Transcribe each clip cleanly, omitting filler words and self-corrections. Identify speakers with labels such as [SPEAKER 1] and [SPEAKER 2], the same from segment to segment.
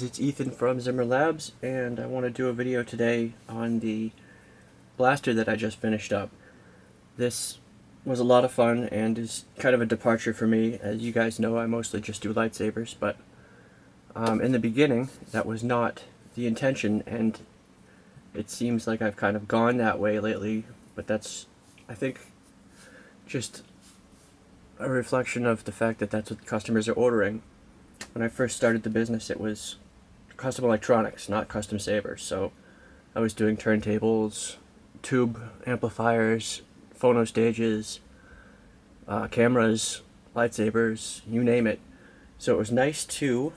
[SPEAKER 1] It's Ethan from Zimmer Labs, and I want to do a video today on the blaster that I just finished up. This was a lot of fun and is kind of a departure for me. As you guys know, I mostly just do lightsabers, but in the beginning that was not the intention, and it seems like I've kind of gone that way lately, but that's, I think, just a reflection of the fact that that's what customers are ordering. When I first started the business, it was custom electronics, not custom sabers. So I was doing turntables, tube amplifiers, phono stages, cameras, lightsabers, you name it. So it was nice to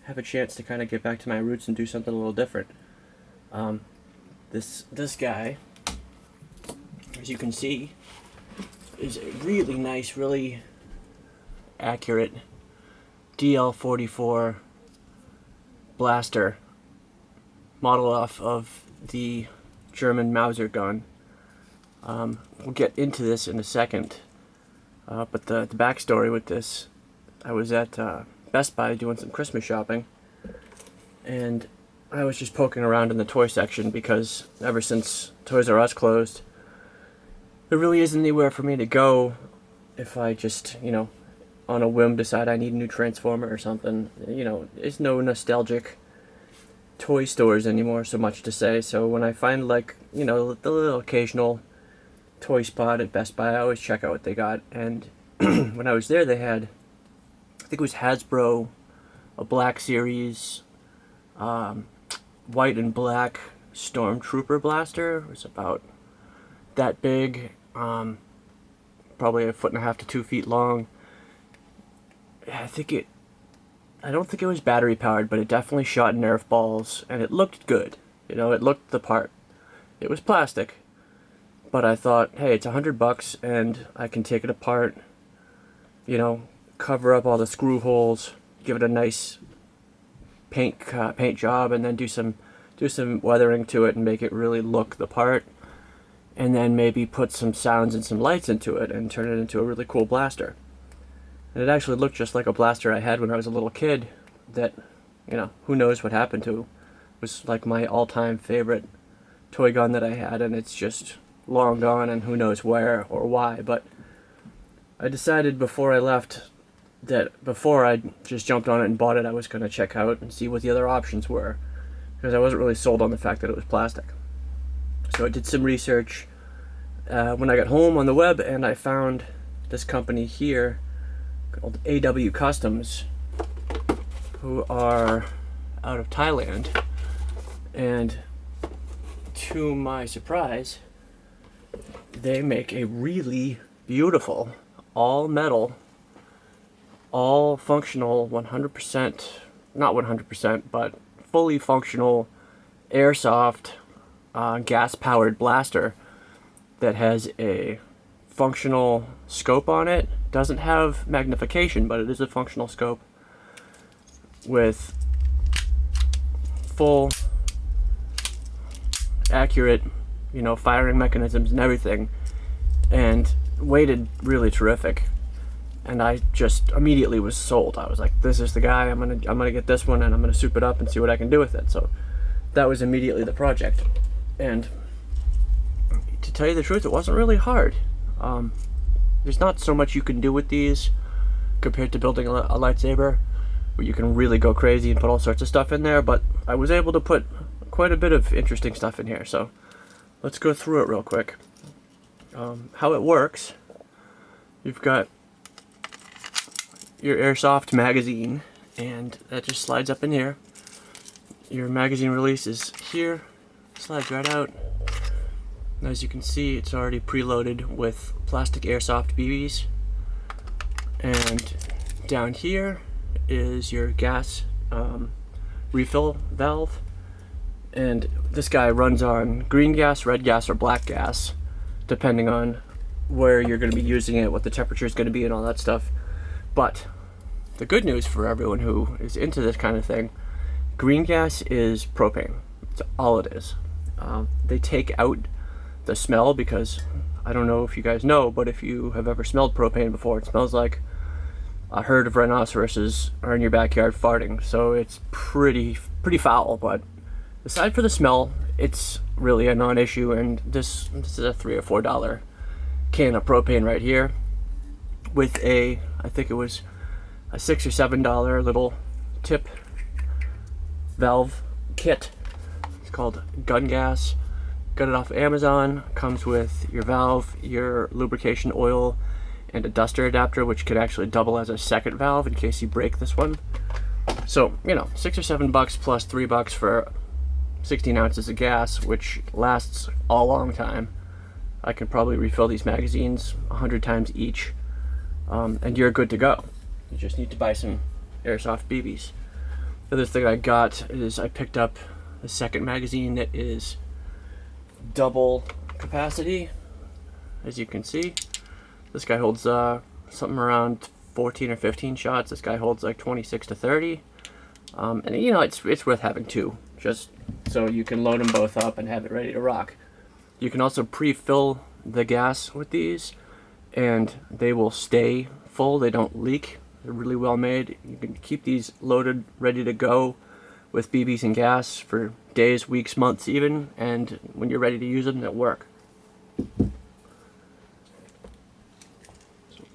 [SPEAKER 1] have a chance to kind of get back to my roots and do something a little different. This guy, as you can see, is a really nice, really accurate DL44 blaster, model off of the German Mauser gun. We'll get into this in a second, but the backstory with this, I was at Best Buy doing some Christmas shopping, and I was just poking around in the toy section because ever since Toys R Us closed, there really isn't anywhere for me to go if I just, on a whim decide I need a new Transformer or something. There's no nostalgic toy stores anymore, so much to say. So when I find the little occasional toy spot at Best Buy, I always check out what they got. And when I was there, they had, I think it was Hasbro, a Black Series, white and black Stormtrooper blaster. It was about that big, probably 1.5 to 2 feet long. I don't think it was battery powered, but it definitely shot Nerf balls, and it looked good. It looked the part. It was plastic, but I thought, hey, it's $100 and I can take it apart, cover up all the screw holes, give it a nice paint job, and then do some weathering to it and make it really look the part, and then maybe put some sounds and some lights into it and turn it into a really cool blaster. And it actually looked just like a blaster I had when I was a little kid that, who knows what happened to. It was like my all-time favorite toy gun that I had, and it's just long gone, and who knows where or why. But I decided before I left that before I just jumped on it and bought it, I was going to check out and see what the other options were, because I wasn't really sold on the fact that it was plastic. So I did some research when I got home on the web, and I found this company here called AW Customs, who are out of Thailand, and to my surprise, they make a really beautiful, all metal, all functional, 100%, not 100%, but fully functional airsoft gas-powered blaster that has a functional scope on it. Doesn't have magnification, but it is a functional scope with full accurate, firing mechanisms and everything, and weighted really terrific. And I just immediately was sold. I was like, this is the guy. I'm gonna get this one, and I'm gonna soup it up and see what I can do with it. So that was immediately the project. And to tell you the truth, it wasn't really hard. There's not so much you can do with these compared to building a lightsaber, where you can really go crazy and put all sorts of stuff in there, but I was able to put quite a bit of interesting stuff in here. So let's go through it real quick. How it works: you've got your airsoft magazine, and that just slides up in here. Your magazine release is here, slides right out. As you can see, it's already preloaded with plastic airsoft BBs. And down here is your gas refill valve. And this guy runs on green gas, red gas, or black gas, depending on where you're going to be using it, what the temperature is going to be, and all that stuff. But the good news for everyone who is into this kind of thing, green gas is propane. That's all it is. They take out the smell, because I don't know if you guys know, but if you have ever smelled propane before, it smells like a herd of rhinoceroses are in your backyard farting, so it's pretty foul. But aside for the smell, it's really a non-issue. And this is a $3 or $4 can of propane right here, with I think it was a $6 or $7 little tip valve kit. It's called Gun Gas. Got it off Amazon. Comes with your valve, your lubrication oil, and a duster adapter, which could actually double as a second valve in case you break this one. So, you know, $6 or $7 plus $3 for 16 ounces of gas, which lasts a long time. I can probably refill these magazines 100 times each, and you're good to go. You just need to buy some airsoft BBs. The other thing I got is I picked up a second magazine that is double capacity. As you can see, this guy holds something around 14 or 15 shots. This guy holds like 26 to 30. And you know, it's worth having two, just so you can load them both up and have it ready to rock. You can also pre-fill the gas with these, and they will stay full. They don't leak. They're really well made. You can keep these loaded, ready to go with BBs and gas for days, weeks, months even, and when you're ready to use them, they'll work. So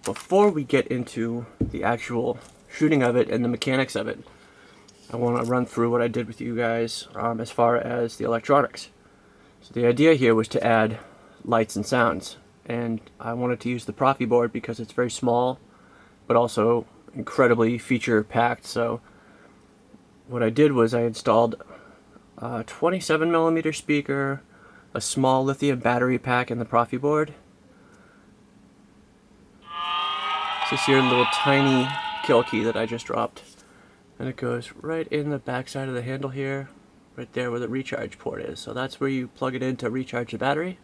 [SPEAKER 1] before we get into the actual shooting of it and the mechanics of it, I want to run through what I did with you guys as far as the electronics. So the idea here was to add lights and sounds, and I wanted to use the Proffieboard because it's very small, but also incredibly feature packed. So what I did was I installed a 27mm speaker, a small lithium battery pack in the Proffieboard. This is your little tiny kill key that I just dropped, and it goes right in the back side of the handle here, right there where the recharge port is. So that's where you plug it in to recharge the battery.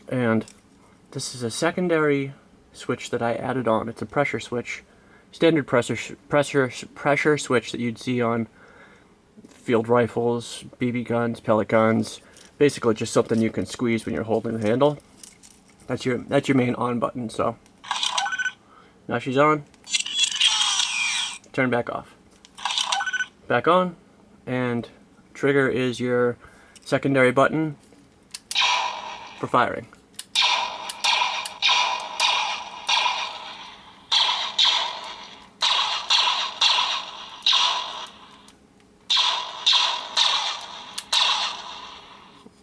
[SPEAKER 1] And this is a secondary switch that I added on. It's a pressure switch, standard pressure switch that you'd see on field rifles, BB guns, pellet guns. Basically just something you can squeeze when you're holding the handle. That's your main on button. So now she's on. Turn back off. Back on. And trigger is your secondary button for firing.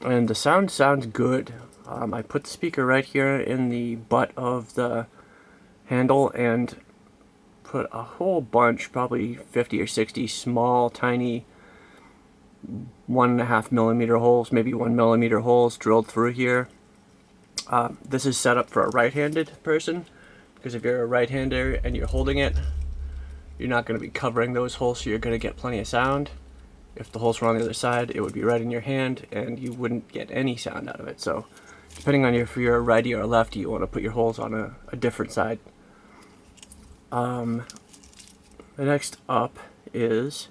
[SPEAKER 1] And the sound sounds good. I put the speaker right here in the butt of the handle and put a whole bunch, probably 50 or 60 small, tiny 1.5mm holes, maybe 1mm holes drilled through here. This is set up for a right-handed person, because if you're a right-hander and you're holding it, you're not going to be covering those holes, so you're going to get plenty of sound. If the holes were on the other side, it would be right in your hand and you wouldn't get any sound out of it. So depending on if you're a righty or a lefty, you want to put your holes on a different side. The next up is,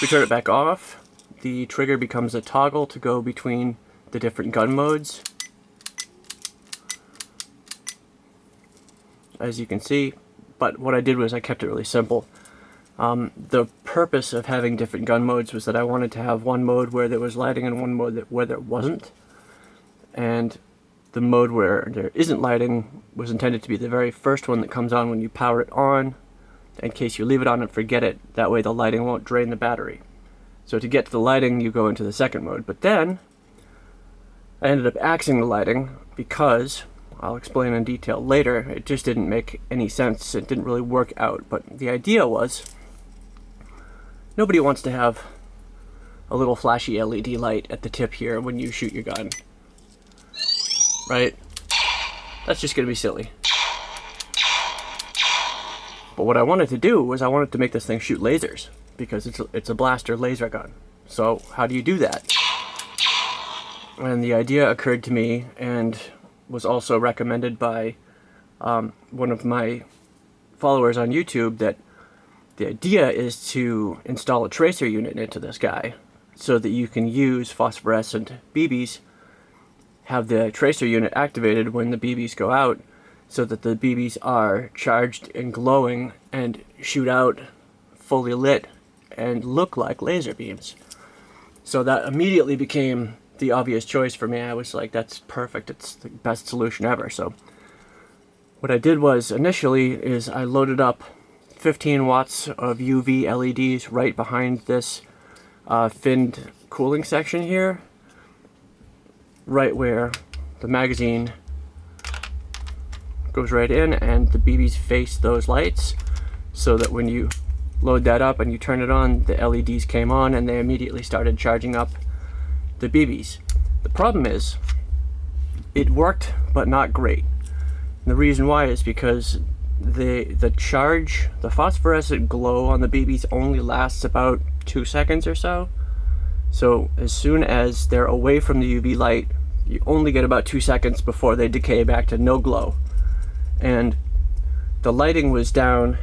[SPEAKER 1] we turn it back off. The trigger becomes a toggle to go between the different gun modes. As you can see, but what I did was I kept it really simple. The purpose of having different gun modes was that I wanted to have one mode where there was lighting and one mode where there wasn't. And the mode where there isn't lighting was intended to be the very first one that comes on when you power it on, in case you leave it on and forget it. That way the lighting won't drain the battery. So to get to the lighting, you go into the second mode. But then I ended up axing the lighting because, I'll explain in detail later, it just didn't make any sense. It didn't really work out. But the idea was, nobody wants to have a little flashy LED light at the tip here when you shoot your gun, right? That's just going to be silly. But what I wanted to do was I wanted to make this thing shoot lasers, because it's a blaster laser gun. So how do you do that? And the idea occurred to me and was also recommended by one of my followers on YouTube, that the idea is to install a tracer unit into this guy so that you can use phosphorescent BBs, have the tracer unit activated when the BBs go out, so that the BBs are charged and glowing and shoot out fully lit and look like laser beams. So that immediately became the obvious choice for me. I was like, that's perfect. It's the best solution ever. So what I did was initially is I loaded up 15 watts of UV LEDs right behind this finned cooling section here, right where the magazine goes right in, and the BBs face those lights, so that when you load that up and you turn it on, the LEDs came on and they immediately started charging up the BBs. The problem is, it worked, but not great. And the reason why is because the charge, the phosphorescent glow on the BBs only lasts about 2 seconds or so. So as soon as they're away from the UV light, you only get about 2 seconds before they decay back to no glow. And the lighting was down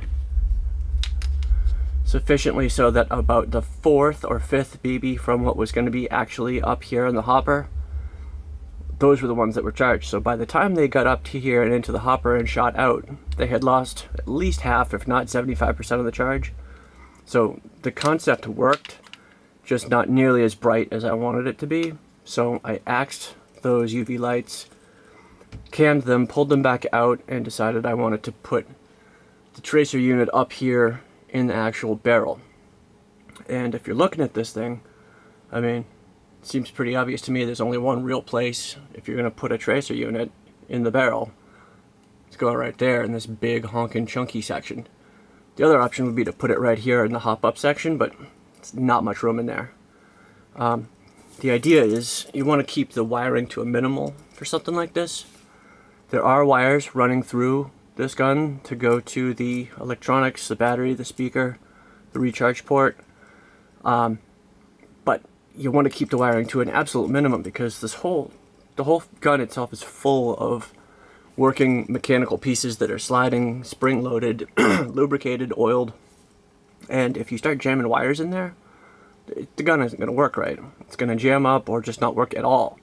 [SPEAKER 1] sufficiently so that about the 4th or 5th BB from what was going to be actually up here in the hopper, those were the ones that were charged. So by the time they got up to here and into the hopper and shot out, they had lost at least half, if not 75% of the charge. So the concept worked, just not nearly as bright as I wanted it to be. So I axed those UV lights, canned them, pulled them back out, and decided I wanted to put the tracer unit up here in the actual barrel. And if you're looking at this thing, I mean, it seems pretty obvious to me there's only one real place if you're going to put a tracer unit in the barrel. It's going right there in this big honkin' chunky section. The other option would be to put it right here in the hop up section, but it's not much room in there. The idea is you want to keep the wiring to a minimal for something like this. There are wires running through this gun to go to the electronics, the battery, the speaker, the recharge port. But you want to keep the wiring to an absolute minimum, because the whole gun itself is full of working mechanical pieces that are sliding, spring-loaded, lubricated, oiled. And if you start jamming wires in there, the gun isn't going to work right. It's going to jam up or just not work at all.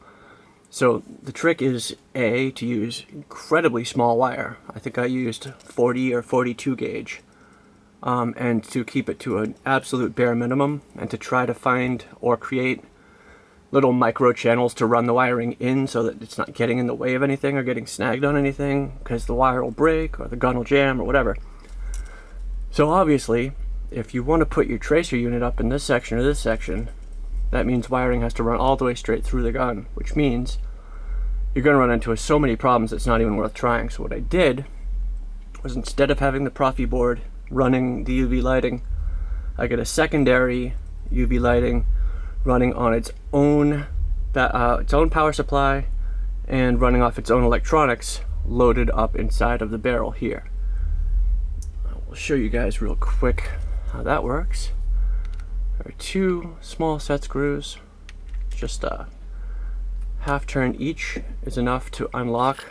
[SPEAKER 1] So the trick is, A, to use incredibly small wire. I think I used 40 or 42 gauge. And to keep it to an absolute bare minimum, and to try to find or create little micro channels to run the wiring in so that it's not getting in the way of anything or getting snagged on anything, because the wire will break or the gun will jam or whatever. So obviously, if you want to put your tracer unit up in this section or this section, that means wiring has to run all the way straight through the gun, which means you're going to run into so many problems it's not even worth trying. So what I did was, instead of having the Proffieboard running the UV lighting, I get a secondary UV lighting running on its own power supply and running off its own electronics, loaded up inside of the barrel here. I'll show you guys real quick how that works. There are 2 small set screws, just a half turn each is enough to unlock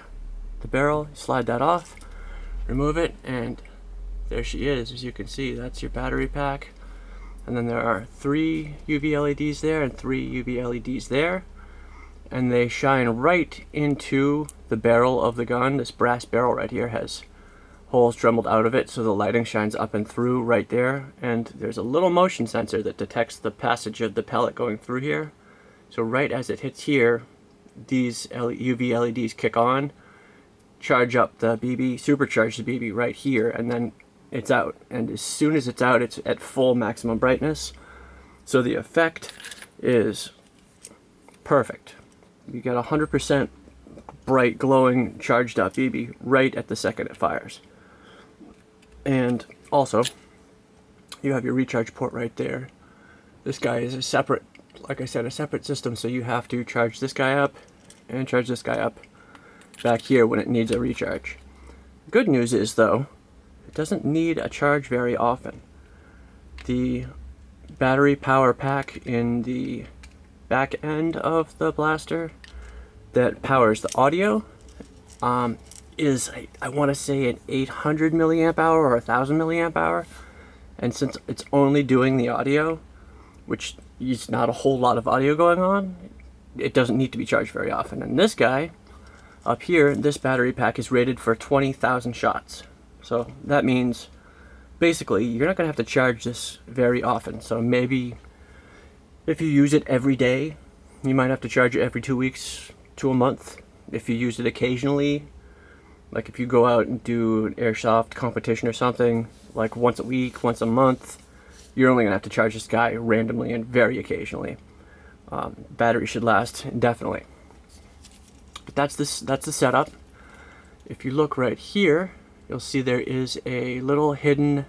[SPEAKER 1] the barrel. Slide that off, remove it, and there she is. As you can see, that's your battery pack. And then there are 3 UV LEDs there and 3 UV LEDs there, and they shine right into the barrel of the gun. This brass barrel right here has holes dremelled out of it, so the lighting shines up and through right there. And there's a little motion sensor that detects the passage of the pellet going through here. So right as it hits here, these UV LEDs kick on, charge up the BB, supercharge the BB right here, and then it's out. And as soon as it's out, it's at full maximum brightness. So the effect is perfect. You get 100% bright, glowing, charged up BB right at the second it fires. And also, you have your recharge port right there. This guy is a separate, like I said, a separate system, so you have to charge this guy up and charge this guy up back here when it needs a recharge. Good news is, though, it doesn't need a charge very often. The battery power pack in the back end of the blaster that powers the audio is, I want to say, an 800 milliamp hour or 1000 milliamp hour. And since it's only doing the audio, which is not a whole lot of audio going on, it doesn't need to be charged very often. And this guy Up here, this battery pack is rated for 20,000 shots. So that means basically you're not going to have to charge this very often. So maybe if you use it every day, you might have to charge it every 2 weeks to a month. If you use it occasionally, like if you go out and do an airsoft competition or something, like once a week, once a month, you're only going to have to charge this guy randomly and very occasionally. Battery should last indefinitely. But that's the setup. If you look right here, you'll see there is a little hidden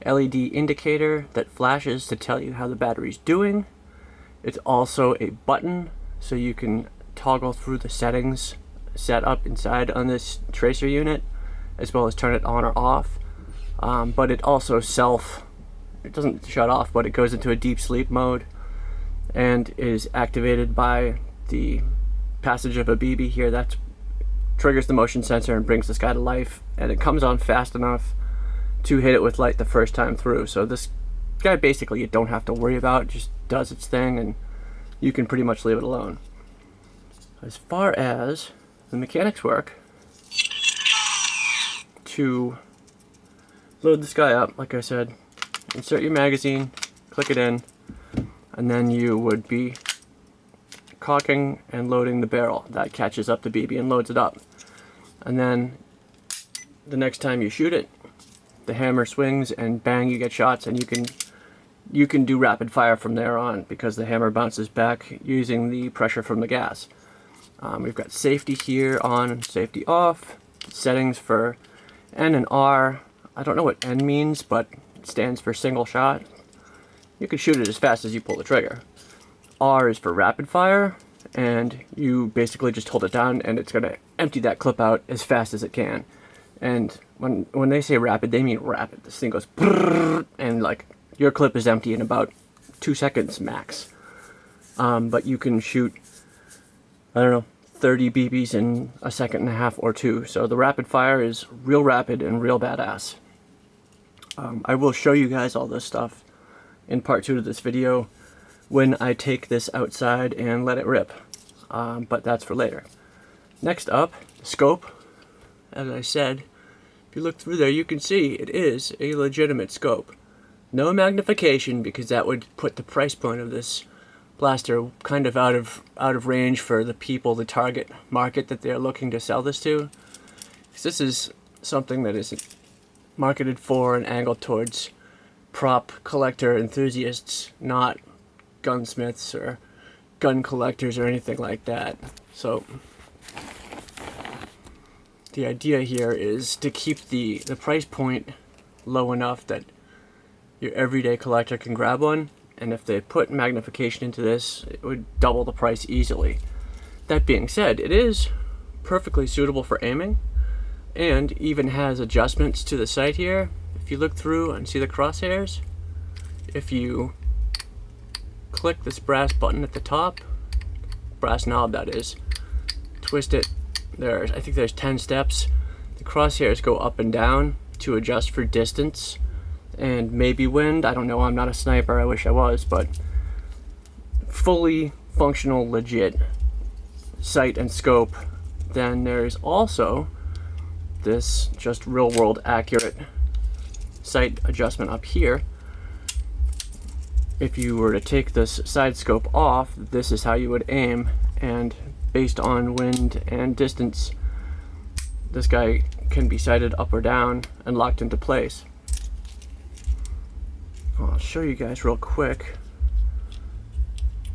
[SPEAKER 1] LED indicator that flashes to tell you how the battery's doing. It's also a button, so you can toggle through the settings set up inside on this tracer unit, as well as turn it on or off. But it also it doesn't shut off, but it goes into a deep sleep mode and is activated by the passage of a BB here. That triggers the motion sensor and brings this guy to life, and it comes on fast enough to hit it with light the first time through. So this guy basically you don't have to worry about, it just does its thing and you can pretty much leave it alone. As far as the mechanics work, to load this guy up, like I said, insert your magazine, click it in, and then you would be cocking and loading the barrel. That catches up the BB and loads it up. And then the next time you shoot it, the hammer swings and bang, you get shots, and you can do rapid fire from there on because the hammer bounces back using the pressure from the gas. We've got safety here on and safety off, settings for N and R. I don't know what N means, but it stands for single shot. You can shoot it as fast as you pull the trigger. R is for rapid fire, and you basically just hold it down and it's going to empty that clip out as fast as it can. And when they say rapid, they mean rapid. This thing goes brrrr, and like your clip is empty in about 2 seconds max. But you can shoot, I don't know, 30 BBs in a second and a half or two. So the rapid fire is real rapid and real badass. I will show you guys all this stuff in part 2 of this video when I take this outside and let it rip. But that's for later. Next up, scope. As I said, if you look through there, you can see it is a legitimate scope. No magnification, because that would put the price point of this blaster kind of out of range for the people, the target market that they're looking to sell this to. Because this is something that is marketed for and angled towards prop collector enthusiasts, not gunsmiths or gun collectors or anything like that. So the idea here is to keep the price point low enough that your everyday collector can grab one, and if they put magnification into this, it would double the price easily. That being said, it is perfectly suitable for aiming, and even has adjustments to the sight here. If you look through and see the crosshairs, if you click this brass button at the top, brass knob that is, twist it, I think there's 10 steps. The crosshairs go up and down to adjust for distance and maybe wind. I don't know, I'm not a sniper, I wish I was, but fully functional, legit sight and scope. Then there's also this just real world accurate sight adjustment up here. If you were to take this side scope off, this is how you would aim, and based on wind and distance, this guy can be sighted up or down and locked into place. I'll show you guys real quick.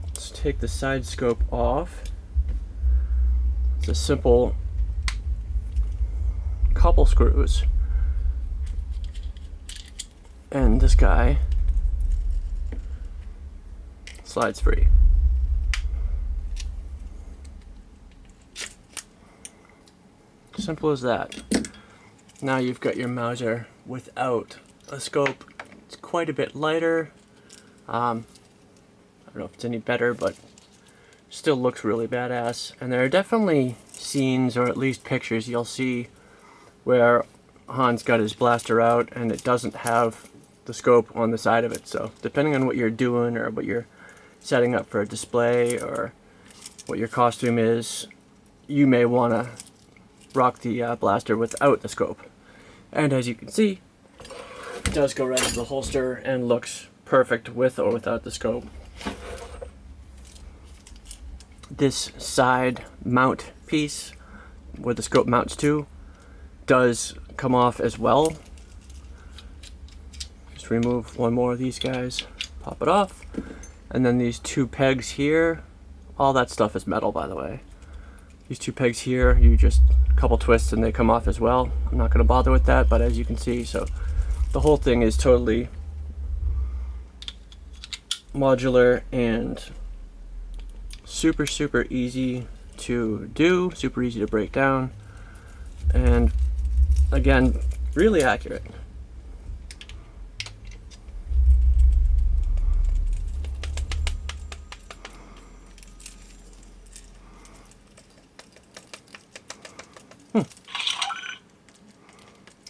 [SPEAKER 1] Let's take the side scope off. It's a simple couple screws, and this guy slides free. Simple as that. Now you've got your Mauser without a scope. It's quite a bit lighter. I don't know if it's any better, but still looks really badass. And there are definitely scenes, or at least pictures, you'll see where Han's got his blaster out and it doesn't have the scope on the side of it. So depending on what you're doing or what you're setting up for a display or what your costume is, you may want to rock the blaster without the scope. And as you can see, it does go right into the holster and looks perfect with or without the scope. This side mount piece, where the scope mounts to, does come off as well. Just remove one more of these guys, pop it off, and then these two pegs here, all that stuff is metal, by the way. These two pegs here, you just a couple twists and they come off as well. I'm not going to bother with that, but as you can see, so the whole thing is totally modular and super easy to do, super easy to break down, and again, really accurate.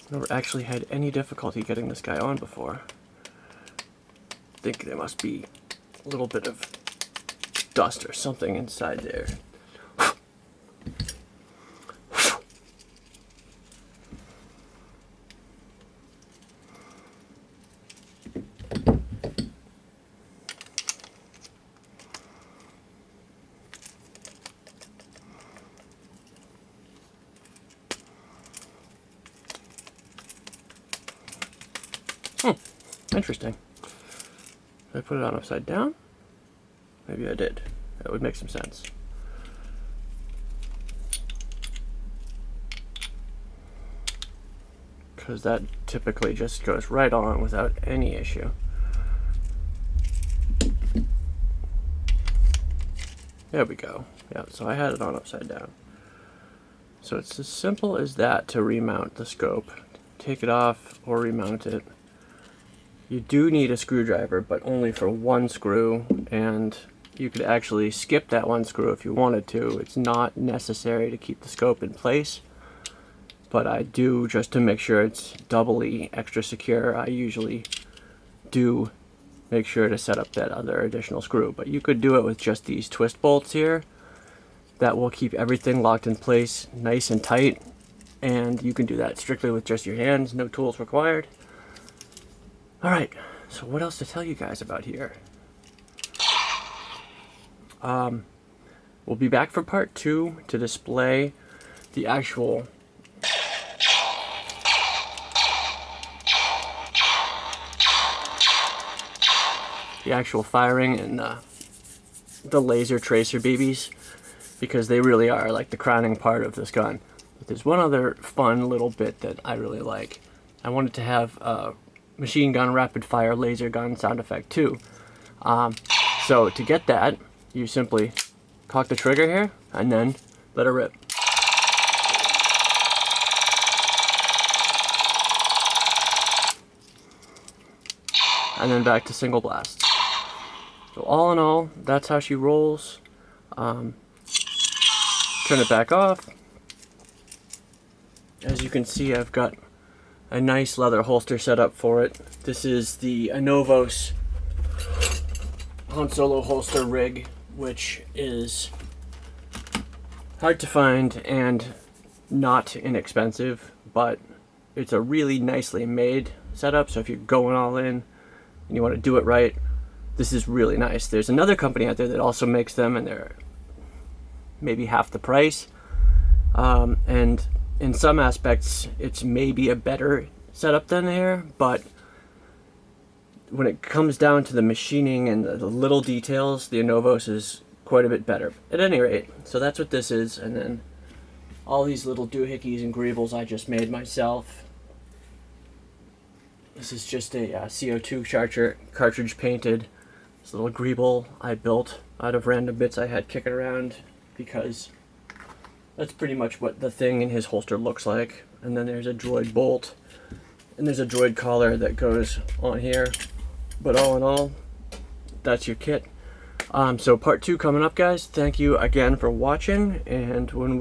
[SPEAKER 1] Never actually had any difficulty getting this guy on before. I think there must be a little bit of dust or something inside there. Interesting. Did I put it on upside down? Maybe I did. That would make some sense. Because that typically just goes right on without any issue. There we go. Yeah, so I had it on upside down. So it's as simple as that to remount the scope. Take it off or remount it. You do need a screwdriver, but only for one screw, and you could actually skip that one screw if you wanted to. It's not necessary to keep the scope in place, but I do, just to make sure it's doubly extra secure, I usually do make sure to set up that other additional screw. But you could do it with just these twist bolts here. That will keep everything locked in place nice and tight, and you can do that strictly with just your hands, no tools required. Alright, so what else to tell you guys about here? We'll be back for part 2 to display the actual firing and the laser tracer BBs, because they really are like the crowning part of this gun. But there's one other fun little bit that I really like. I wanted to have a machine gun rapid fire laser gun sound effect too. So to get that, you simply cock the trigger here and then let it rip. And then back to single blast. So all in all, that's how she rolls. Turn it back off. As you can see, I've got a nice leather holster set up for it. This is the Anovos Han Solo holster rig, which is hard to find and not inexpensive, but it's a really nicely made setup. So if you're going all in and you want to do it right, this is really nice. There's another company out there that also makes them, and they're maybe half the price. And in some aspects, it's maybe a better setup than there, but when it comes down to the machining and the little details, the Anovos is quite a bit better. At any rate, so that's what this is, and then all these little doohickeys and greebles I just made myself. This is just a CO2 cartridge painted. This little greeble I built out of random bits I had kicking around, because that's pretty much what the thing in his holster looks like. And then there's a droid bolt, and there's a droid collar that goes on here. But all in all, that's your kit. So part 2 coming up, guys. Thank you again for watching, and when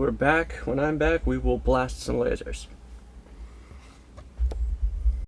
[SPEAKER 1] I'm back, we will blast some lasers.